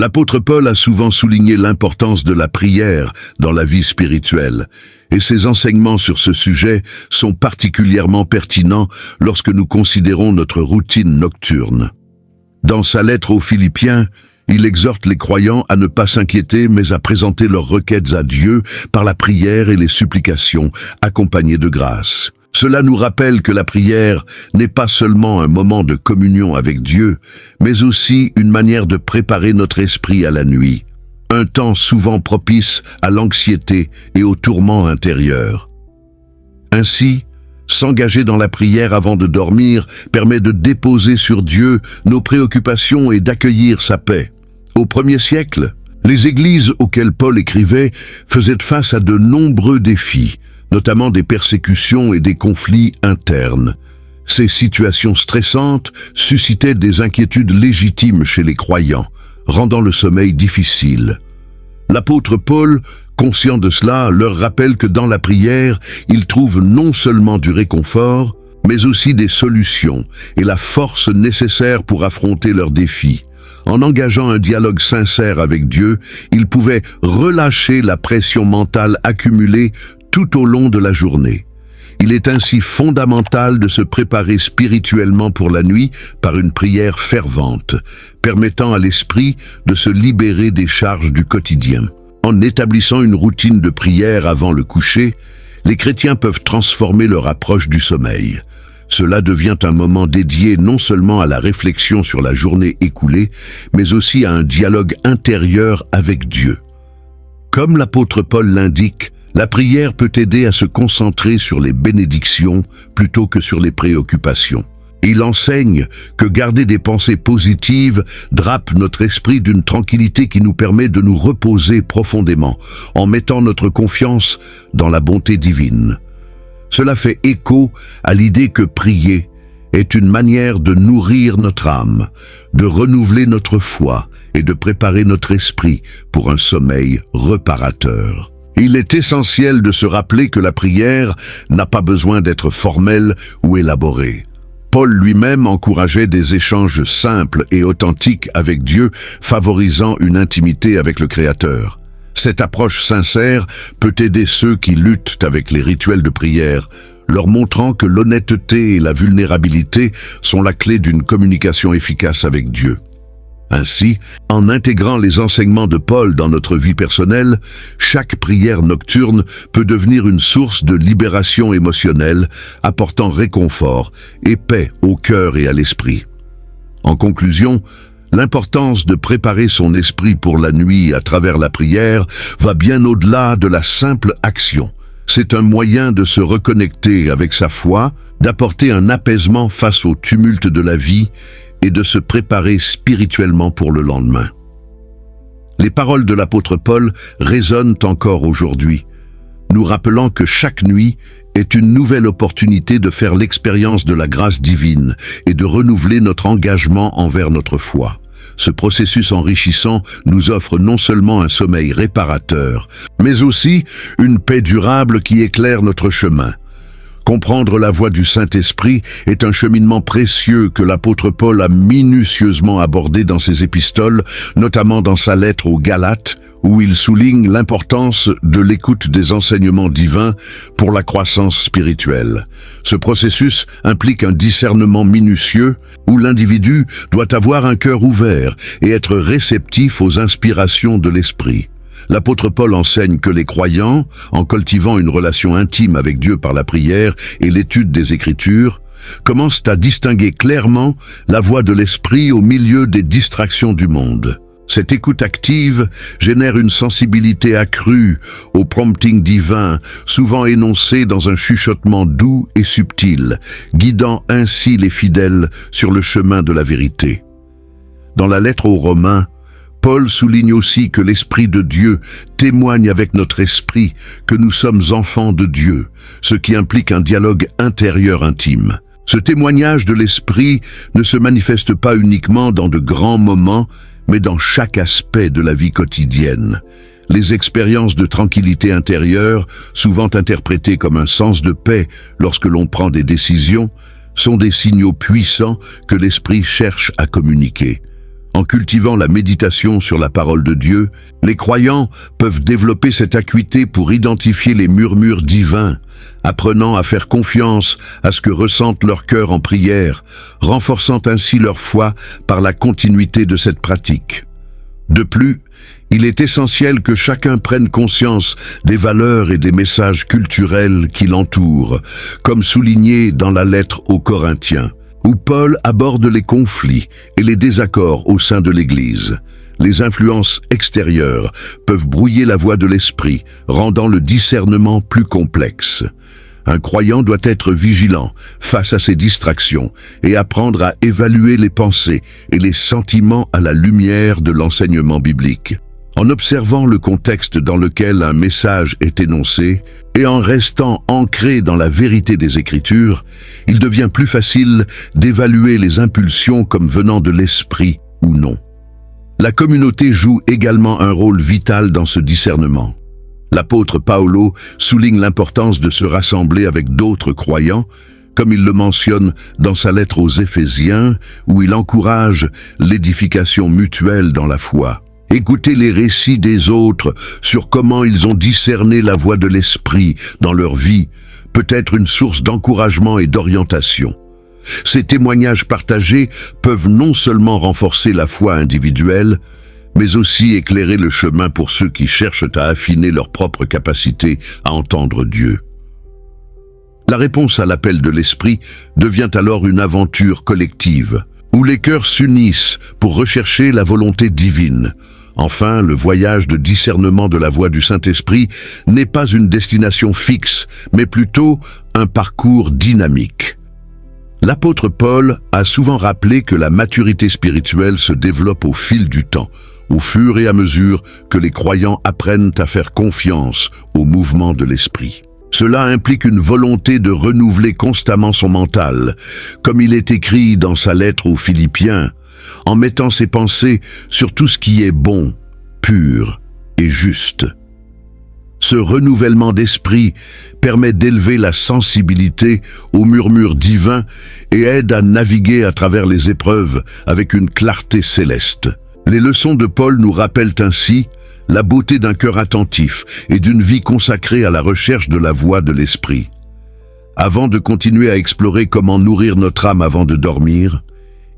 L'apôtre Paul a souvent souligné l'importance de la prière dans la vie spirituelle, et ses enseignements sur ce sujet sont particulièrement pertinents lorsque nous considérons notre routine nocturne. Dans sa lettre aux Philippiens, il exhorte les croyants à ne pas s'inquiéter, mais à présenter leurs requêtes à Dieu par la prière et les supplications, accompagnées de grâce. Cela nous rappelle que la prière n'est pas seulement un moment de communion avec Dieu, mais aussi une manière de préparer notre esprit à la nuit, un temps souvent propice à l'anxiété et au tourment intérieur. Ainsi, s'engager dans la prière avant de dormir permet de déposer sur Dieu nos préoccupations et d'accueillir sa paix. Au 1er siècle, les églises auxquelles Paul écrivait faisaient face à de nombreux défis, notamment des persécutions et des conflits internes. Ces situations stressantes suscitaient des inquiétudes légitimes chez les croyants, rendant le sommeil difficile. L'apôtre Paul, conscient de cela, leur rappelle que dans la prière, ils trouvent non seulement du réconfort, mais aussi des solutions et la force nécessaire pour affronter leurs défis. En engageant un dialogue sincère avec Dieu, ils pouvaient relâcher la pression mentale accumulée tout au long de la journée. Il est ainsi fondamental de se préparer spirituellement pour la nuit par une prière fervente, permettant à l'esprit de se libérer des charges du quotidien. En établissant une routine de prière avant le coucher, les chrétiens peuvent transformer leur approche du sommeil. Cela devient un moment dédié non seulement à la réflexion sur la journée écoulée, mais aussi à un dialogue intérieur avec Dieu. Comme l'apôtre Paul l'indique, la prière peut aider à se concentrer sur les bénédictions plutôt que sur les préoccupations. Il enseigne que garder des pensées positives drape notre esprit d'une tranquillité qui nous permet de nous reposer profondément, en mettant notre confiance dans la bonté divine. Cela fait écho à l'idée que prier est une manière de nourrir notre âme, de renouveler notre foi et de préparer notre esprit pour un sommeil réparateur. Il est essentiel de se rappeler que la prière n'a pas besoin d'être formelle ou élaborée. Paul lui-même encourageait des échanges simples et authentiques avec Dieu, favorisant une intimité avec le Créateur. Cette approche sincère peut aider ceux qui luttent avec les rituels de prière, leur montrant que l'honnêteté et la vulnérabilité sont la clé d'une communication efficace avec Dieu. Ainsi, en intégrant les enseignements de Paul dans notre vie personnelle, chaque prière nocturne peut devenir une source de libération émotionnelle, apportant réconfort et paix au cœur et à l'esprit. En conclusion, l'importance de préparer son esprit pour la nuit à travers la prière va bien au-delà de la simple action. C'est un moyen de se reconnecter avec sa foi, d'apporter un apaisement face au tumulte de la vie et de se préparer spirituellement pour le lendemain. Les paroles de l'apôtre Paul résonnent encore aujourd'hui, nous rappelant que chaque nuit est une nouvelle opportunité de faire l'expérience de la grâce divine et de renouveler notre engagement envers notre foi. Ce processus enrichissant nous offre non seulement un sommeil réparateur, mais aussi une paix durable qui éclaire notre chemin. Comprendre la voie du Saint-Esprit est un cheminement précieux que l'apôtre Paul a minutieusement abordé dans ses épistoles, notamment dans sa lettre aux Galates, où il souligne l'importance de l'écoute des enseignements divins pour la croissance spirituelle. Ce processus implique un discernement minutieux où l'individu doit avoir un cœur ouvert et être réceptif aux inspirations de l'Esprit. L'apôtre Paul enseigne que les croyants, en cultivant une relation intime avec Dieu par la prière et l'étude des Écritures, commencent à distinguer clairement la voix de l'Esprit au milieu des distractions du monde. Cette écoute active génère une sensibilité accrue au prompting divin, souvent énoncé dans un chuchotement doux et subtil, guidant ainsi les fidèles sur le chemin de la vérité. Dans la lettre aux Romains, Paul souligne aussi que l'Esprit de Dieu témoigne avec notre esprit que nous sommes enfants de Dieu, ce qui implique un dialogue intérieur intime. Ce témoignage de l'Esprit ne se manifeste pas uniquement dans de grands moments, mais dans chaque aspect de la vie quotidienne. Les expériences de tranquillité intérieure, souvent interprétées comme un sens de paix lorsque l'on prend des décisions, sont des signaux puissants que l'Esprit cherche à communiquer. En cultivant la méditation sur la parole de Dieu, les croyants peuvent développer cette acuité pour identifier les murmures divins, apprenant à faire confiance à ce que ressentent leur cœur en prière, renforçant ainsi leur foi par la continuité de cette pratique. De plus, il est essentiel que chacun prenne conscience des valeurs et des messages culturels qui l'entourent, comme souligné dans la lettre aux Corinthiens, où Paul aborde les conflits et les désaccords au sein de l'Église. Les influences extérieures peuvent brouiller la voie de l'esprit, rendant le discernement plus complexe. Un croyant doit être vigilant face à ces distractions et apprendre à évaluer les pensées et les sentiments à la lumière de l'enseignement biblique. En observant le contexte dans lequel un message est énoncé et en restant ancré dans la vérité des Écritures, il devient plus facile d'évaluer les impulsions comme venant de l'esprit ou non. La communauté joue également un rôle vital dans ce discernement. L'apôtre Paolo souligne l'importance de se rassembler avec d'autres croyants, comme il le mentionne dans sa lettre aux Éphésiens, où il encourage l'édification mutuelle dans la foi. Écoutez les récits des autres sur comment ils ont discerné la voie de l'esprit dans leur vie peut être une source d'encouragement et d'orientation. Ces témoignages partagés peuvent non seulement renforcer la foi individuelle, mais aussi éclairer le chemin pour ceux qui cherchent à affiner leur propre capacité à entendre Dieu. La réponse à l'appel de l'esprit devient alors une aventure collective, où les cœurs s'unissent pour rechercher la volonté divine. Enfin, le voyage de discernement de la voie du Saint-Esprit n'est pas une destination fixe, mais plutôt un parcours dynamique. L'apôtre Paul a souvent rappelé que la maturité spirituelle se développe au fil du temps, au fur et à mesure que les croyants apprennent à faire confiance au mouvement de l'esprit. Cela implique une volonté de renouveler constamment son mental, comme il est écrit dans sa lettre aux Philippiens, en mettant ses pensées sur tout ce qui est bon, pur et juste. Ce renouvellement d'esprit permet d'élever la sensibilité aux murmures divins et aide à naviguer à travers les épreuves avec une clarté céleste. Les leçons de Paul nous rappellent ainsi la beauté d'un cœur attentif et d'une vie consacrée à la recherche de la voie de l'esprit. Avant de continuer à explorer comment nourrir notre âme avant de dormir,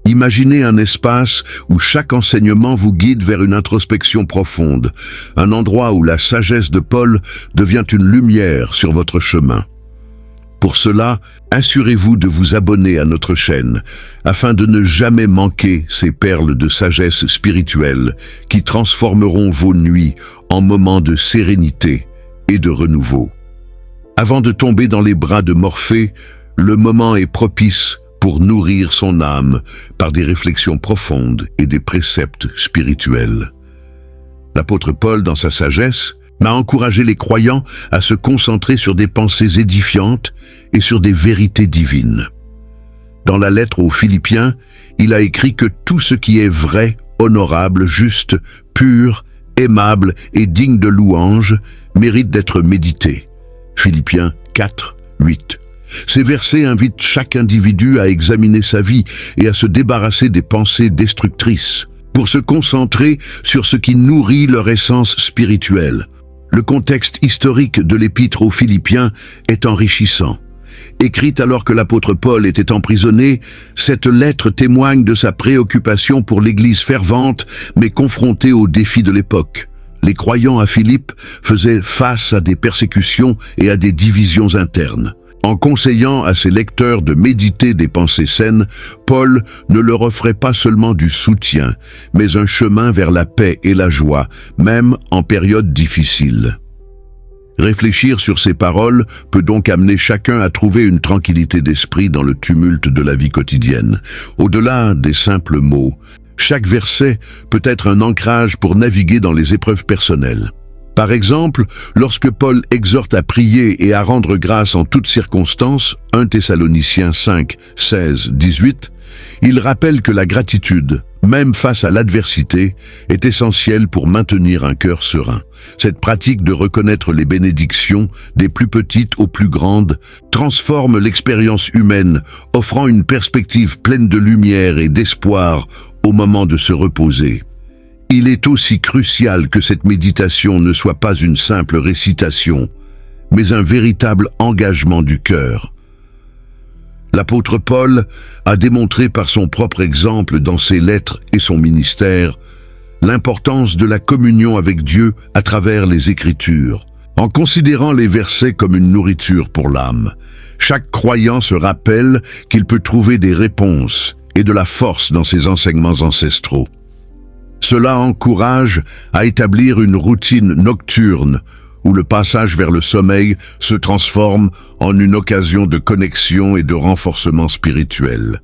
imaginez un espace où chaque enseignement vous guide vers une introspection profonde, un endroit où la sagesse de Paul devient une lumière sur votre chemin. Pour cela, assurez-vous de vous abonner à notre chaîne, afin de ne jamais manquer ces perles de sagesse spirituelle qui transformeront vos nuits en moments de sérénité et de renouveau. Avant de tomber dans les bras de Morphée, le moment est propice pour nourrir son âme par des réflexions profondes et des préceptes spirituels. L'apôtre Paul, dans sa sagesse, m'a encouragé les croyants à se concentrer sur des pensées édifiantes et sur des vérités divines. Dans la lettre aux Philippiens, il a écrit que tout ce qui est vrai, honorable, juste, pur, aimable et digne de louange mérite d'être médité. Philippiens 4, 8. Ces versets invitent chaque individu à examiner sa vie et à se débarrasser des pensées destructrices, pour se concentrer sur ce qui nourrit leur essence spirituelle. Le contexte historique de l'épître aux Philippiens est enrichissant. Écrite alors que l'apôtre Paul était emprisonné, cette lettre témoigne de sa préoccupation pour l'Église fervente, mais confrontée aux défis de l'époque. Les croyants à Philippe faisaient face à des persécutions et à des divisions internes. En conseillant à ses lecteurs de méditer des pensées saines, Paul ne leur offrait pas seulement du soutien, mais un chemin vers la paix et la joie, même en période difficile. Réfléchir sur ces paroles peut donc amener chacun à trouver une tranquillité d'esprit dans le tumulte de la vie quotidienne. Au-delà des simples mots, chaque verset peut être un ancrage pour naviguer dans les épreuves personnelles. Par exemple, lorsque Paul exhorte à prier et à rendre grâce en toutes circonstances, 1 Thessaloniciens 5, 16, 18, il rappelle que la gratitude, même face à l'adversité, est essentielle pour maintenir un cœur serein. Cette pratique de reconnaître les bénédictions, des plus petites aux plus grandes, transforme l'expérience humaine, offrant une perspective pleine de lumière et d'espoir au moment de se reposer. Il est aussi crucial que cette méditation ne soit pas une simple récitation, mais un véritable engagement du cœur. L'apôtre Paul a démontré par son propre exemple dans ses lettres et son ministère l'importance de la communion avec Dieu à travers les Écritures. En considérant les versets comme une nourriture pour l'âme, chaque croyant se rappelle qu'il peut trouver des réponses et de la force dans ses enseignements ancestraux. Cela encourage à établir une routine nocturne où le passage vers le sommeil se transforme en une occasion de connexion et de renforcement spirituel.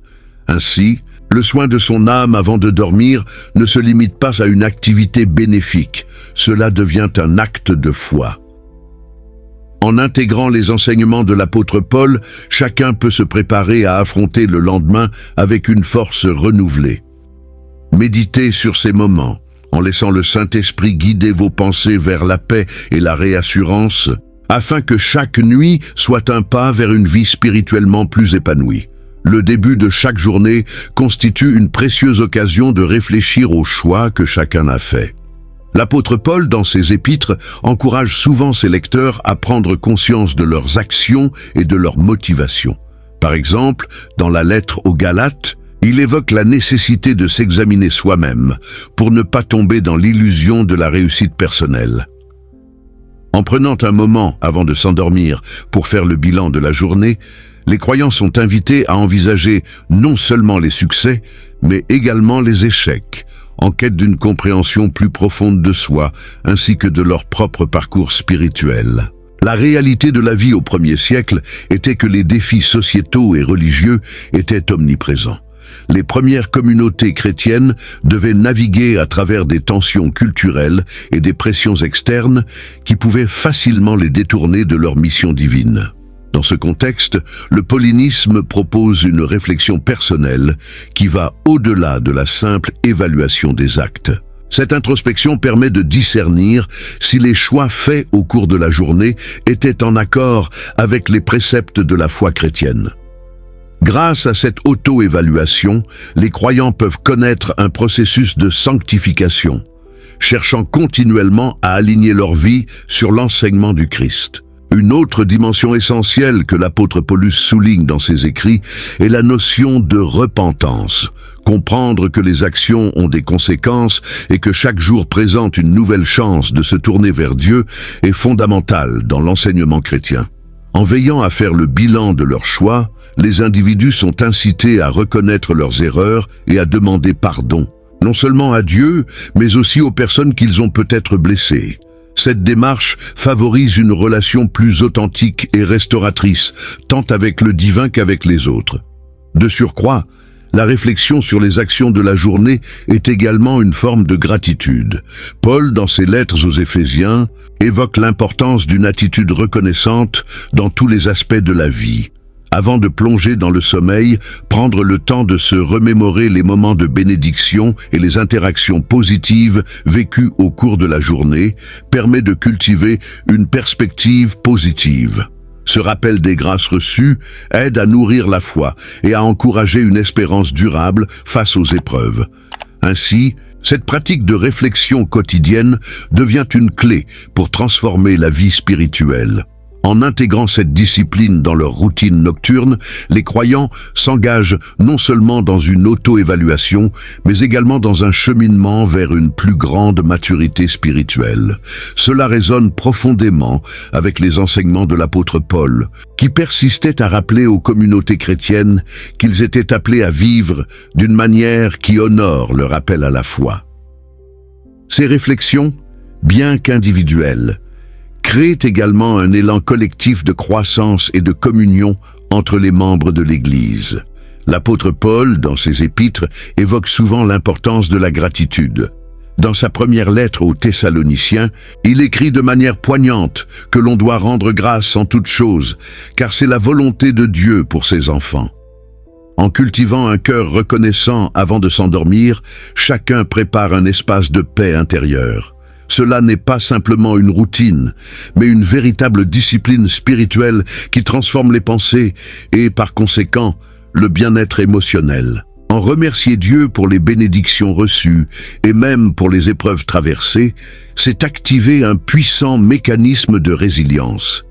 Ainsi, le soin de son âme avant de dormir ne se limite pas à une activité bénéfique, cela devient un acte de foi. En intégrant les enseignements de l'apôtre Paul, chacun peut se préparer à affronter le lendemain avec une force renouvelée. Méditez sur ces moments, en laissant le Saint-Esprit guider vos pensées vers la paix et la réassurance, afin que chaque nuit soit un pas vers une vie spirituellement plus épanouie. Le début de chaque journée constitue une précieuse occasion de réfléchir aux choix que chacun a faits. L'apôtre Paul, dans ses épîtres, encourage souvent ses lecteurs à prendre conscience de leurs actions et de leurs motivations. Par exemple, dans la lettre aux Galates, il évoque la nécessité de s'examiner soi-même pour ne pas tomber dans l'illusion de la réussite personnelle. En prenant un moment avant de s'endormir pour faire le bilan de la journée, les croyants sont invités à envisager non seulement les succès, mais également les échecs, en quête d'une compréhension plus profonde de soi, ainsi que de leur propre parcours spirituel. La réalité de la vie au 1er siècle était que les défis sociétaux et religieux étaient omniprésents. Les premières communautés chrétiennes devaient naviguer à travers des tensions culturelles et des pressions externes qui pouvaient facilement les détourner de leur mission divine. Dans ce contexte, le paulinisme propose une réflexion personnelle qui va au-delà de la simple évaluation des actes. Cette introspection permet de discernir si les choix faits au cours de la journée étaient en accord avec les préceptes de la foi chrétienne. Grâce à cette auto-évaluation, les croyants peuvent connaître un processus de sanctification, cherchant continuellement à aligner leur vie sur l'enseignement du Christ. Une autre dimension essentielle que l'apôtre Paulus souligne dans ses écrits est la notion de repentance. Comprendre que les actions ont des conséquences et que chaque jour présente une nouvelle chance de se tourner vers Dieu est fondamental dans l'enseignement chrétien. En veillant à faire le bilan de leurs choix, les individus sont incités à reconnaître leurs erreurs et à demander pardon, non seulement à Dieu, mais aussi aux personnes qu'ils ont peut-être blessées. Cette démarche favorise une relation plus authentique et restauratrice, tant avec le divin qu'avec les autres. De surcroît, la réflexion sur les actions de la journée est également une forme de gratitude. Paul, dans ses lettres aux Éphésiens, évoque l'importance d'une attitude reconnaissante dans tous les aspects de la vie. Avant de plonger dans le sommeil, prendre le temps de se remémorer les moments de bénédiction et les interactions positives vécues au cours de la journée permet de cultiver une perspective positive. Ce rappel des grâces reçues aide à nourrir la foi et à encourager une espérance durable face aux épreuves. Ainsi, cette pratique de réflexion quotidienne devient une clé pour transformer la vie spirituelle. En intégrant cette discipline dans leur routine nocturne, les croyants s'engagent non seulement dans une auto-évaluation, mais également dans un cheminement vers une plus grande maturité spirituelle. Cela résonne profondément avec les enseignements de l'apôtre Paul, qui persistait à rappeler aux communautés chrétiennes qu'ils étaient appelés à vivre d'une manière qui honore leur appel à la foi. Ces réflexions, bien qu'individuelles, créent également un élan collectif de croissance et de communion entre les membres de l'Église. L'apôtre Paul, dans ses épîtres, évoque souvent l'importance de la gratitude. Dans sa première lettre aux Thessaloniciens, il écrit de manière poignante que l'on doit rendre grâce en toutes choses, car c'est la volonté de Dieu pour ses enfants. En cultivant un cœur reconnaissant avant de s'endormir, chacun prépare un espace de paix intérieure. Cela n'est pas simplement une routine, mais une véritable discipline spirituelle qui transforme les pensées et, par conséquent, le bien-être émotionnel. En remercier Dieu pour les bénédictions reçues et même pour les épreuves traversées, c'est activer un puissant mécanisme de résilience.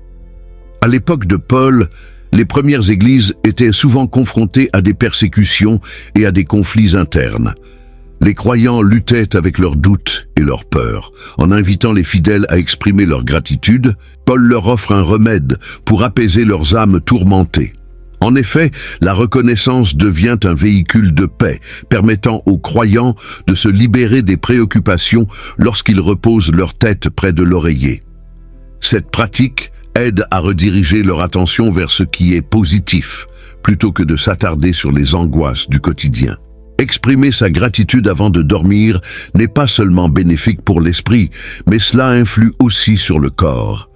À l'époque de Paul, les premières églises étaient souvent confrontées à des persécutions et à des conflits internes. Les croyants luttaient avec leurs doutes et leurs peurs. En invitant les fidèles à exprimer leur gratitude, Paul leur offre un remède pour apaiser leurs âmes tourmentées. En effet, la reconnaissance devient un véhicule de paix, permettant aux croyants de se libérer des préoccupations lorsqu'ils reposent leur tête près de l'oreiller. Cette pratique aide à rediriger leur attention vers ce qui est positif, plutôt que de s'attarder sur les angoisses du quotidien. Exprimer sa gratitude avant de dormir n'est pas seulement bénéfique pour l'esprit, mais cela influe aussi sur le corps.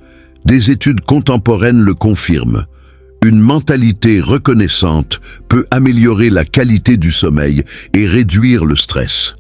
Des études contemporaines le confirment. Une mentalité reconnaissante peut améliorer la qualité du sommeil et réduire le stress.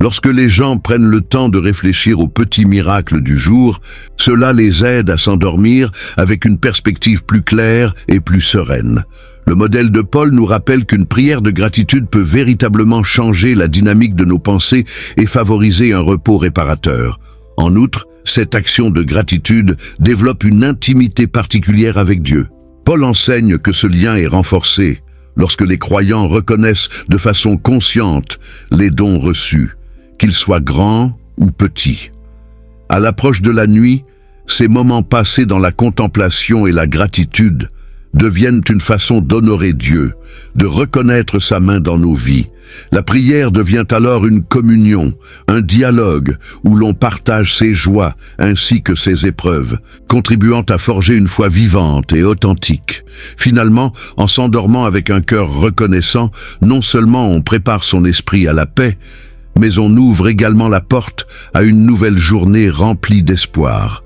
Lorsque les gens prennent le temps de réfléchir aux petits miracles du jour, cela les aide à s'endormir avec une perspective plus claire et plus sereine. Le modèle de Paul nous rappelle qu'une prière de gratitude peut véritablement changer la dynamique de nos pensées et favoriser un repos réparateur. En outre, cette action de gratitude développe une intimité particulière avec Dieu. Paul enseigne que ce lien est renforcé lorsque les croyants reconnaissent de façon consciente les dons reçus, qu'ils soient grands ou petits. À l'approche de la nuit, ces moments passés dans la contemplation et la gratitude deviennent une façon d'honorer Dieu, de reconnaître sa main dans nos vies. La prière devient alors une communion, un dialogue où l'on partage ses joies ainsi que ses épreuves, contribuant à forger une foi vivante et authentique. Finalement, en s'endormant avec un cœur reconnaissant, non seulement on prépare son esprit à la paix, mais on ouvre également la porte à une nouvelle journée remplie d'espoir.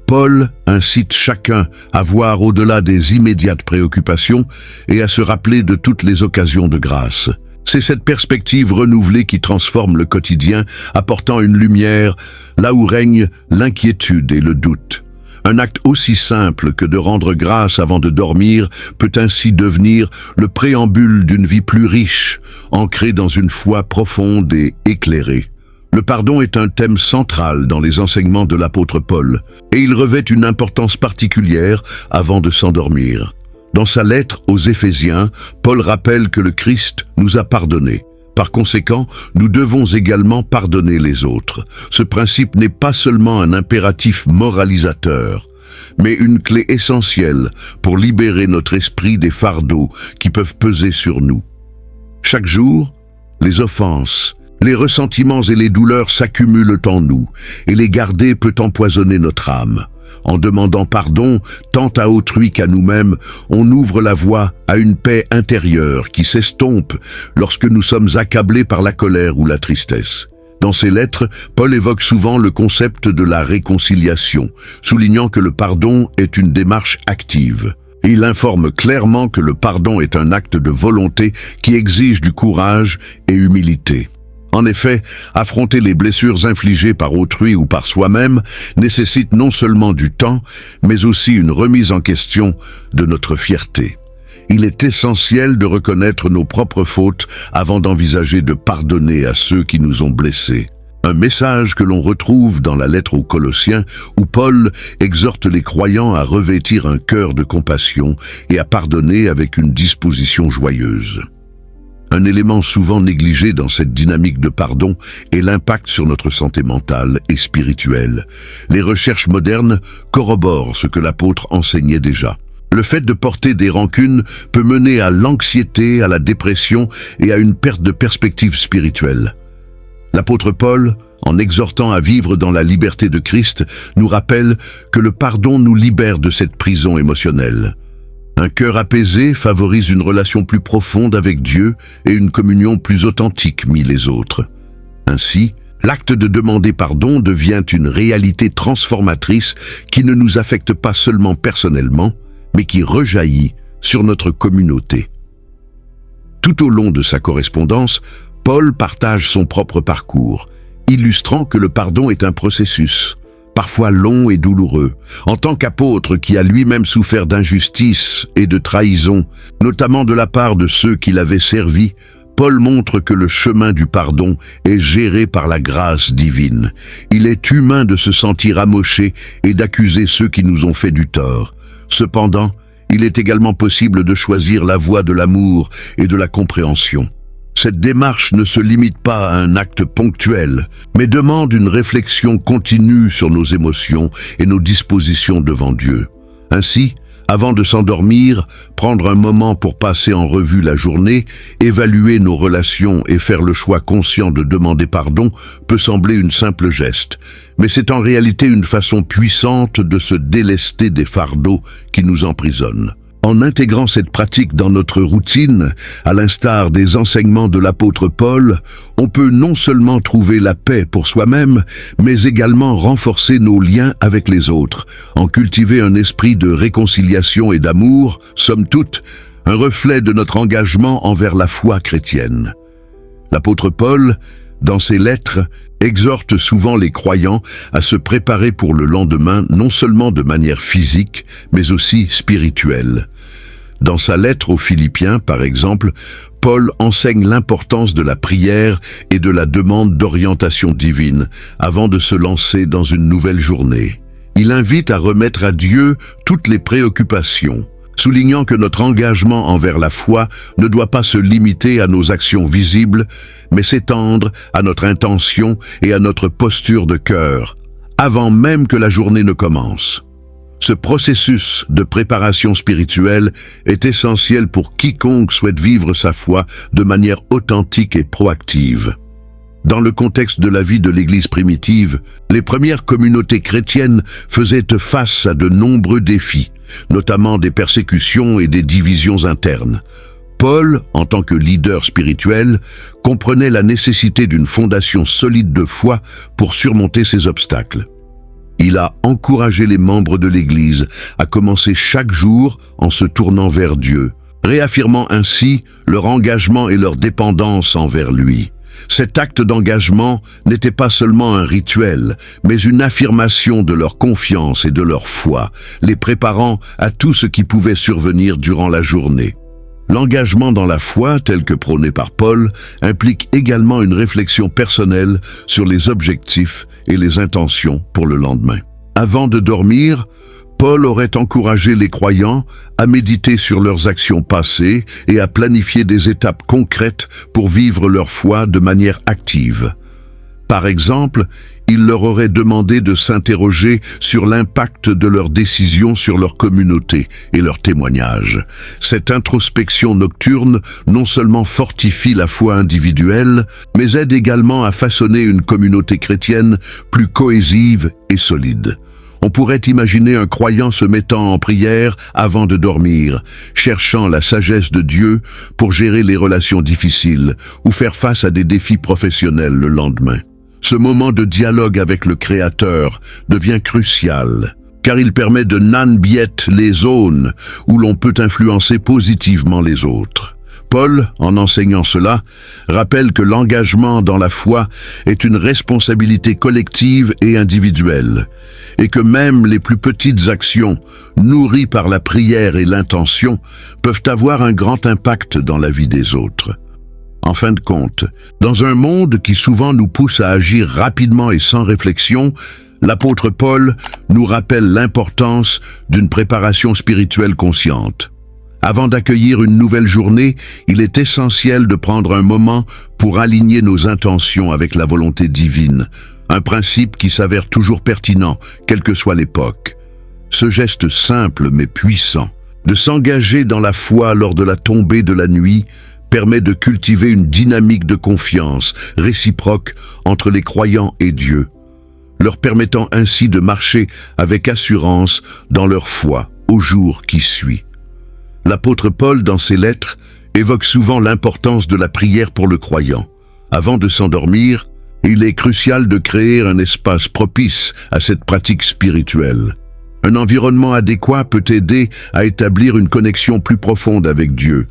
Paul incite chacun à voir au-delà des immédiates préoccupations et à se rappeler de toutes les occasions de grâce. C'est cette perspective renouvelée qui transforme le quotidien, apportant une lumière là où règne l'inquiétude et le doute. Un acte aussi simple que de rendre grâce avant de dormir peut ainsi devenir le préambule d'une vie plus riche, ancrée dans une foi profonde et éclairée. Le pardon est un thème central dans les enseignements de l'apôtre Paul, et il revêt une importance particulière avant de s'endormir. Dans sa lettre aux Éphésiens, Paul rappelle que le Christ nous a pardonnés. Par conséquent, nous devons également pardonner les autres. Ce principe n'est pas seulement un impératif moralisateur, mais une clé essentielle pour libérer notre esprit des fardeaux qui peuvent peser sur nous. Chaque jour, les offenses, les ressentiments et les douleurs s'accumulent en nous, et les garder peut empoisonner notre âme. En demandant pardon, tant à autrui qu'à nous-mêmes, on ouvre la voie à une paix intérieure qui s'estompe lorsque nous sommes accablés par la colère ou la tristesse. Dans ses lettres, Paul évoque souvent le concept de la réconciliation, soulignant que le pardon est une démarche active. Il informe clairement que le pardon est un acte de volonté qui exige du courage et humilité. En effet, affronter les blessures infligées par autrui ou par soi-même nécessite non seulement du temps, mais aussi une remise en question de notre fierté. Il est essentiel de reconnaître nos propres fautes avant d'envisager de pardonner à ceux qui nous ont blessés. Un message que l'on retrouve dans la lettre aux Colossiens, où Paul exhorte les croyants à revêtir un cœur de compassion et à pardonner avec une disposition joyeuse. Un élément souvent négligé dans cette dynamique de pardon est l'impact sur notre santé mentale et spirituelle. Les recherches modernes corroborent ce que l'apôtre enseignait déjà. Le fait de porter des rancunes peut mener à l'anxiété, à la dépression et à une perte de perspective spirituelle. L'apôtre Paul, en exhortant à vivre dans la liberté de Christ, nous rappelle que le pardon nous libère de cette prison émotionnelle. Un cœur apaisé favorise une relation plus profonde avec Dieu et une communion plus authentique mis les autres. Ainsi, L'acte de demander pardon devient une réalité transformatrice qui ne nous affecte pas seulement personnellement, mais qui rejaillit sur notre communauté. Tout au long de sa correspondance, Paul partage son propre parcours, illustrant que le pardon est un processus, parfois long et douloureux. En tant qu'apôtre qui a lui-même souffert d'injustice et de trahison, notamment de la part de ceux qui l'avaient servi, Paul montre que le chemin du pardon est géré par la grâce divine. Il est humain de se sentir amoché et d'accuser ceux qui nous ont fait du tort. Cependant, il est également possible de choisir la voie de l'amour et de la compréhension. Cette démarche ne se limite pas à un acte ponctuel, mais demande une réflexion continue sur nos émotions et nos dispositions devant Dieu. Ainsi, avant de s'endormir, prendre un moment pour passer en revue la journée, évaluer nos relations et faire le choix conscient de demander pardon peut sembler une simple geste, mais c'est en réalité une façon puissante de se délester des fardeaux qui nous emprisonnent. En intégrant cette pratique dans notre routine, à l'instar des enseignements de l'apôtre Paul, on peut non seulement trouver la paix pour soi-même, mais également renforcer nos liens avec les autres, en cultiver un esprit de réconciliation et d'amour, somme toute, un reflet de notre engagement envers la foi chrétienne. L'apôtre Paul, dans ses lettres, exhorte souvent les croyants à se préparer pour le lendemain non seulement de manière physique, mais aussi spirituelle. Dans sa lettre aux Philippiens, par exemple, Paul enseigne l'importance de la prière et de la demande d'orientation divine avant de se lancer dans une nouvelle journée. Il invite à remettre à Dieu toutes les préoccupations, soulignant que notre engagement envers la foi ne doit pas se limiter à nos actions visibles, mais s'étendre à notre intention et à notre posture de cœur, avant même que la journée ne commence. Ce processus de préparation spirituelle est essentiel pour quiconque souhaite vivre sa foi de manière authentique et proactive. Dans le contexte de la vie de l'Église primitive, les premières communautés chrétiennes faisaient face à de nombreux défis, notamment des persécutions et des divisions internes. Paul, en tant que leader spirituel, comprenait la nécessité d'une fondation solide de foi pour surmonter ces obstacles. Il a encouragé les membres de l'Église à commencer chaque jour en se tournant vers Dieu, réaffirmant ainsi leur engagement et leur dépendance envers lui. Cet acte d'engagement n'était pas seulement un rituel, mais une affirmation de leur confiance et de leur foi, les préparant à tout ce qui pouvait survenir durant la journée. L'engagement dans la foi, tel que prôné par Paul, implique également une réflexion personnelle sur les objectifs et les intentions pour le lendemain. Avant de dormir, Paul aurait encouragé les croyants à méditer sur leurs actions passées et à planifier des étapes concrètes pour vivre leur foi de manière active. Par exemple, il leur aurait demandé de s'interroger sur l'impact de leurs décisions sur leur communauté et leurs témoignages. Cette introspection nocturne non seulement fortifie la foi individuelle, mais aide également à façonner une communauté chrétienne plus cohésive et solide. On pourrait imaginer un croyant se mettant en prière avant de dormir, cherchant la sagesse de Dieu pour gérer les relations difficiles ou faire face à des défis professionnels le lendemain. Ce moment de dialogue avec le Créateur devient crucial, car il permet de nanbiet les zones où l'on peut influencer positivement les autres. Paul, en enseignant cela, rappelle que l'engagement dans la foi est une responsabilité collective et individuelle, et que même les plus petites actions, nourries par la prière et l'intention, peuvent avoir un grand impact dans la vie des autres. En fin de compte, dans un monde qui souvent nous pousse à agir rapidement et sans réflexion, l'apôtre Paul nous rappelle l'importance d'une préparation spirituelle consciente. Avant d'accueillir une nouvelle journée, il est essentiel de prendre un moment pour aligner nos intentions avec la volonté divine, un principe qui s'avère toujours pertinent, quelle que soit l'époque. Ce geste simple mais puissant, de s'engager dans la foi lors de la tombée de la nuit, permet de cultiver une dynamique de confiance réciproque entre les croyants et Dieu, leur permettant ainsi de marcher avec assurance dans leur foi au jour qui suit. L'apôtre Paul, dans ses lettres, évoque souvent l'importance de la prière pour le croyant. Avant de s'endormir, Il est crucial de créer un espace propice à cette pratique spirituelle. Un environnement adéquat peut aider à établir une connexion plus profonde avec Dieu,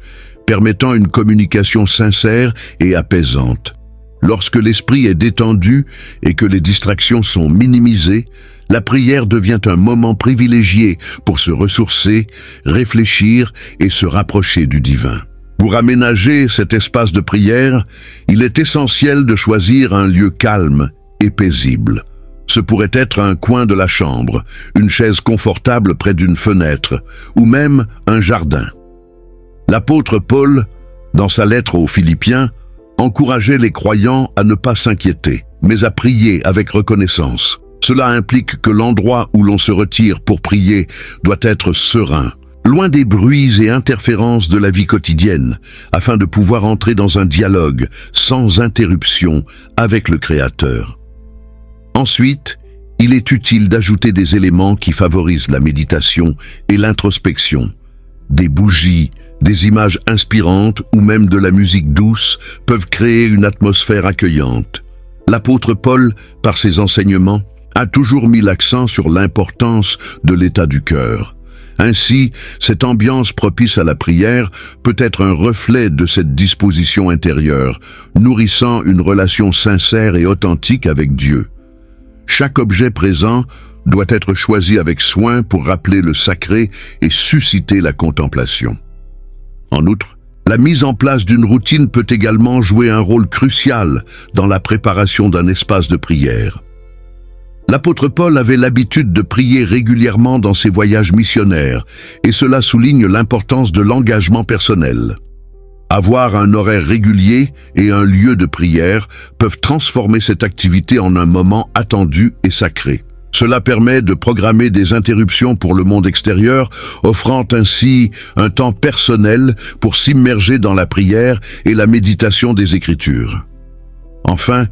permettant une communication sincère et apaisante. Lorsque l'esprit est détendu et que les distractions sont minimisées, la prière devient un moment privilégié pour se ressourcer, réfléchir et se rapprocher du divin. Pour aménager cet espace de prière, il est essentiel de choisir un lieu calme et paisible. Ce pourrait être un coin de la chambre, une chaise confortable près d'une fenêtre, ou même un jardin. L'apôtre Paul, dans sa lettre aux Philippiens, encourageait les croyants à ne pas s'inquiéter, mais à prier avec reconnaissance. Cela implique que l'endroit où l'on se retire pour prier doit être serein, loin des bruits et interférences de la vie quotidienne, afin de pouvoir entrer dans un dialogue sans interruption avec le Créateur. Ensuite, il est utile d'ajouter des éléments qui favorisent la méditation et l'introspection. Des bougies, des images inspirantes ou même de la musique douce peuvent créer une atmosphère accueillante. L'apôtre Paul, par ses enseignements, a toujours mis l'accent sur l'importance de l'état du cœur. Ainsi, cette ambiance propice à la prière peut être un reflet de cette disposition intérieure, nourrissant une relation sincère et authentique avec Dieu. Chaque objet présent doit être choisi avec soin pour rappeler le sacré et susciter la contemplation. En outre, la mise en place d'une routine peut également jouer un rôle crucial dans la préparation d'un espace de prière. L'apôtre Paul avait l'habitude de prier régulièrement dans ses voyages missionnaires, et cela souligne l'importance de l'engagement personnel. Avoir un horaire régulier et un lieu de prière peuvent transformer cette activité en un moment attendu et sacré. Cela permet de programmer des interruptions pour le monde extérieur, offrant ainsi un temps personnel pour s'immerger dans la prière et la méditation des Écritures. Enfin,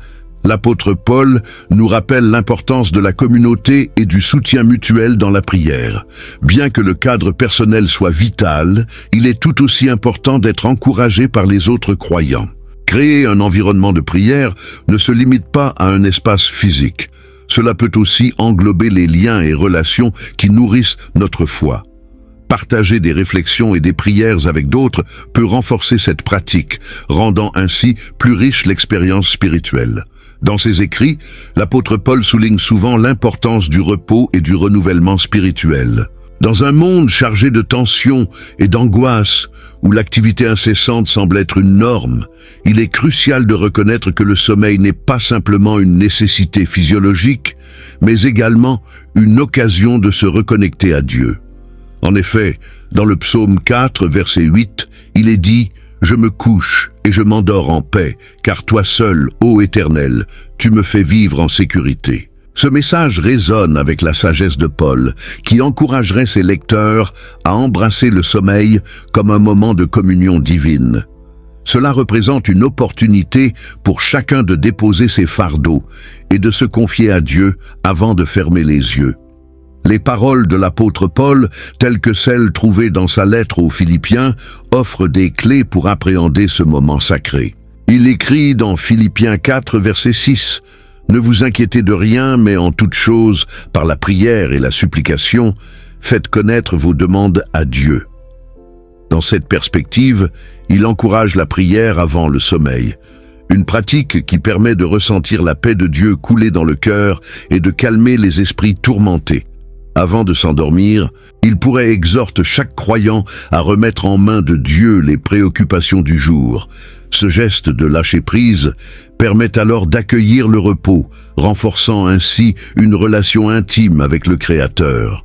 l'apôtre Paul nous rappelle l'importance de la communauté et du soutien mutuel dans la prière. Bien que le cadre personnel soit vital, il est tout aussi important d'être encouragé par les autres croyants. Créer un environnement de prière ne se limite pas à un espace physique. Cela peut aussi englober les liens et relations qui nourrissent notre foi. Partager des réflexions et des prières avec d'autres peut renforcer cette pratique, rendant ainsi plus riche l'expérience spirituelle. Dans ses écrits, l'apôtre Paul souligne souvent l'importance du repos et du renouvellement spirituel. Dans un monde chargé de tensions et d'angoisse, où l'activité incessante semble être une norme, il est crucial de reconnaître que le sommeil n'est pas simplement une nécessité physiologique, mais également une occasion de se reconnecter à Dieu. En effet, dans le psaume 4, verset 8, il est dit « Je me couche et je m'endors en paix, car toi seul, ô Éternel, tu me fais vivre en sécurité. » Ce message résonne avec la sagesse de Paul, qui encouragerait ses lecteurs à embrasser le sommeil comme un moment de communion divine. Cela représente une opportunité pour chacun de déposer ses fardeaux et de se confier à Dieu avant de fermer les yeux. Les paroles de l'apôtre Paul, telles que celles trouvées dans sa lettre aux Philippiens, offrent des clés pour appréhender ce moment sacré. Il écrit dans Philippiens 4, verset 6, « Ne vous inquiétez de rien, mais en toute chose, par la prière et la supplication, faites connaître vos demandes à Dieu. » Dans cette perspective, il encourage la prière avant le sommeil, une pratique qui permet de ressentir la paix de Dieu couler dans le cœur et de calmer les esprits tourmentés. Avant de s'endormir, il pourrait exhorter chaque croyant à remettre en main de Dieu les préoccupations du jour. Ce geste de lâcher prise permet alors d'accueillir le repos, renforçant ainsi une relation intime avec le Créateur.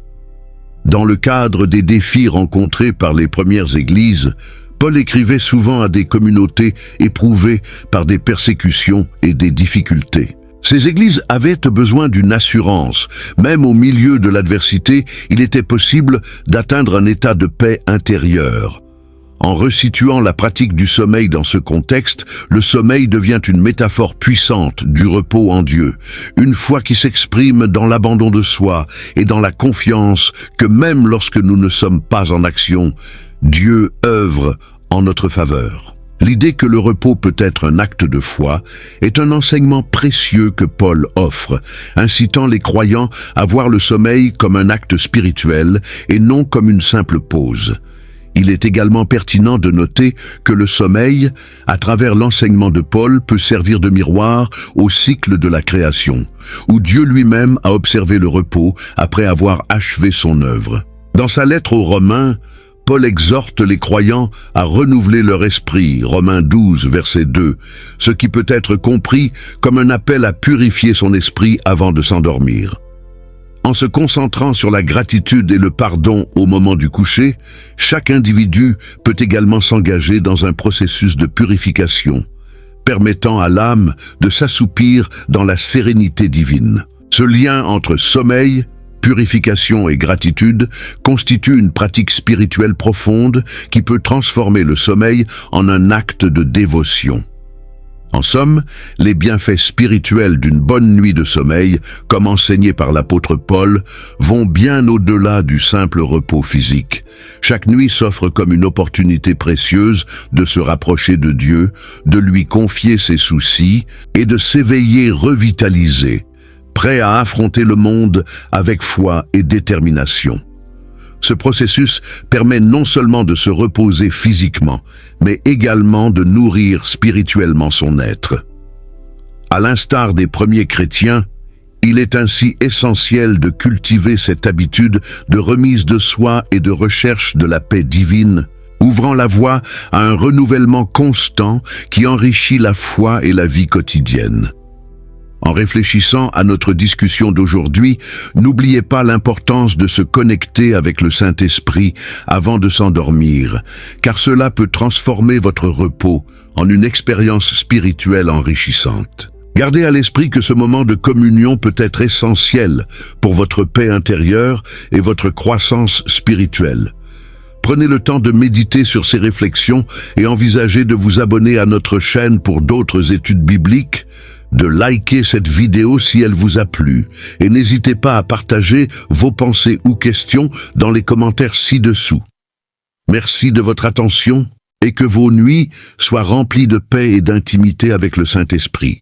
Dans le cadre des défis rencontrés par les premières églises, Paul écrivait souvent à des communautés éprouvées par des persécutions et des difficultés. Ces églises avaient besoin d'une assurance. Même au milieu de l'adversité, il était possible d'atteindre un état de paix intérieure. En resituant la pratique du sommeil dans ce contexte, le sommeil devient une métaphore puissante du repos en Dieu, une foi qui s'exprime dans l'abandon de soi et dans la confiance que même lorsque nous ne sommes pas en action, Dieu œuvre en notre faveur. L'idée que le repos peut être un acte de foi est un enseignement précieux que Paul offre, incitant les croyants à voir le sommeil comme un acte spirituel et non comme une simple pause. Il est également pertinent de noter que le sommeil, à travers l'enseignement de Paul, peut servir de miroir au cycle de la création, où Dieu lui-même a observé le repos après avoir achevé son œuvre. Dans sa lettre aux Romains, Paul exhorte les croyants à renouveler leur esprit, Romains 12, verset 2, ce qui peut être compris comme un appel à purifier son esprit avant de s'endormir. En se concentrant sur la gratitude et le pardon au moment du coucher, chaque individu peut également s'engager dans un processus de purification, permettant à l'âme de s'assoupir dans la sérénité divine. Ce lien entre sommeil, purification et gratitude constitue une pratique spirituelle profonde qui peut transformer le sommeil en un acte de dévotion. En somme, les bienfaits spirituels d'une bonne nuit de sommeil, comme enseigné par l'apôtre Paul, vont bien au-delà du simple repos physique. Chaque nuit s'offre comme une opportunité précieuse de se rapprocher de Dieu, de lui confier ses soucis et de s'éveiller revitalisé, prêt à affronter le monde avec foi et détermination. Ce processus permet non seulement de se reposer physiquement, mais également de nourrir spirituellement son être. À l'instar des premiers chrétiens, il est ainsi essentiel de cultiver cette habitude de remise de soi et de recherche de la paix divine, ouvrant la voie à un renouvellement constant qui enrichit la foi et la vie quotidienne. En réfléchissant à notre discussion d'aujourd'hui, n'oubliez pas l'importance de se connecter avec le Saint-Esprit avant de s'endormir, car cela peut transformer votre repos en une expérience spirituelle enrichissante. Gardez à l'esprit que ce moment de communion peut être essentiel pour votre paix intérieure et votre croissance spirituelle. Prenez le temps de méditer sur ces réflexions et envisagez de vous abonner à notre chaîne pour d'autres études bibliques, de liker cette vidéo si elle vous a plu et n'hésitez pas à partager vos pensées ou questions dans les commentaires ci-dessous. Merci de votre attention et que vos nuits soient remplies de paix et d'intimité avec le Saint-Esprit.